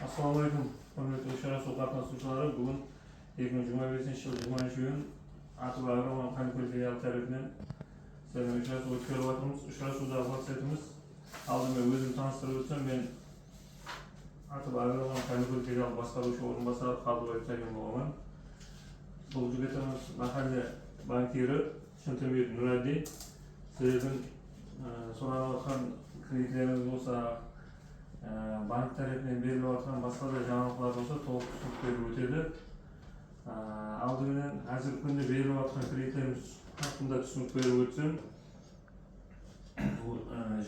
Assalamualaikum, hörmətli Uşaq Su qatnaşıcıları. Bugün 2025 yıl 20. gün Atıp Agronom Kanikol filiali tərəfindən sizlərlə Uşaq Su ötkərib atırmız. Uşaq Su'da maksatımız aldığım özüm tanıştırıb ötsəm, ben Atıp Agronom Kanikol filiali başqarucu orunbasarı Qadıbay Taygan boğaman. Бұл жігітіміз mahalle bankiri Şıntemir Nuradi. Sizlerдің sorarып atқан kreditleriniz болса, bank tarafından belirli atkan başka da жаңалықтар болса толық түсінік беріп өтеді. Алдымен қазіргі күнде белгілеп атқан кредитlerimiz hakkında түсінік беріп өтсем,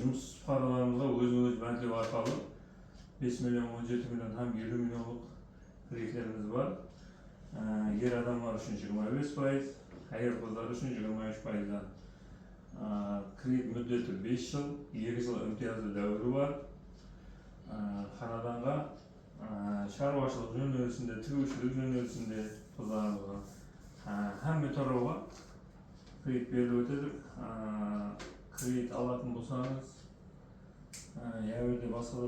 жұмыс параларымызға өзіміз банклеу арқылы 5 миллион, 17 миллион, ham 20 миллионлық кредитlerimiz var. Ер адамlar үшін 25%, әйел қыздар үшін 23%. Kredit müddeti 5 yıl, 2 yıl imtiyazlı dövrü var. Xanadanға шаруашылық жөнелісінде, тігушілік жөнелісінде қыздарымызға hamma тарауға kredit беріп өтедік. Kredit алатын болсаңыз, басқа да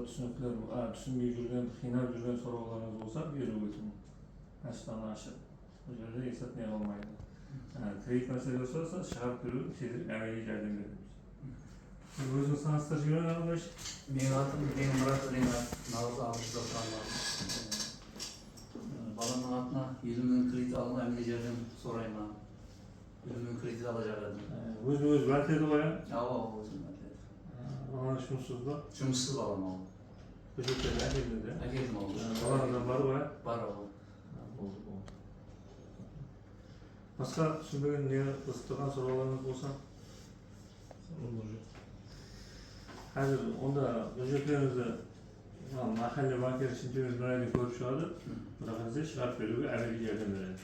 түсінбей жүрген, қинап жүрген сұрауларыңыз болса беріп өтіңіз. Аштан ашық. Бұл жерде есепне қалмайды. Kredit мәселесі болса шығарып беру, тезірек әмели жәрдем береміз. Өзіңіз таныстырып жіберіңіз Ағалаш? Менің атым Мұрат Ринат, Наурыз Абыржызда тұрғанмын. Баламның атына 50 миллион кредит алып, әмели жәрдем сұраймын. 50 миллион кредит ала жарадым. Өзін-өзі банкледі ғой, ә? Өзім банкледі. Балаңыз жұмыссыз ба? Жұмыссыз балам ол. Бюджеттен әкелді де? Әкелдім ол. Балаңыздан бар ғой, ә? Бар ол. Болды. Басқа түсінбеген не қызықтырған сұрауларыңыз болса? Қазір онда бюджеттеріңізді mahalle bankері Şıntemir Nuradi көріп шығады, бірақ әзір шығарып беруге әмели жәрдем береді.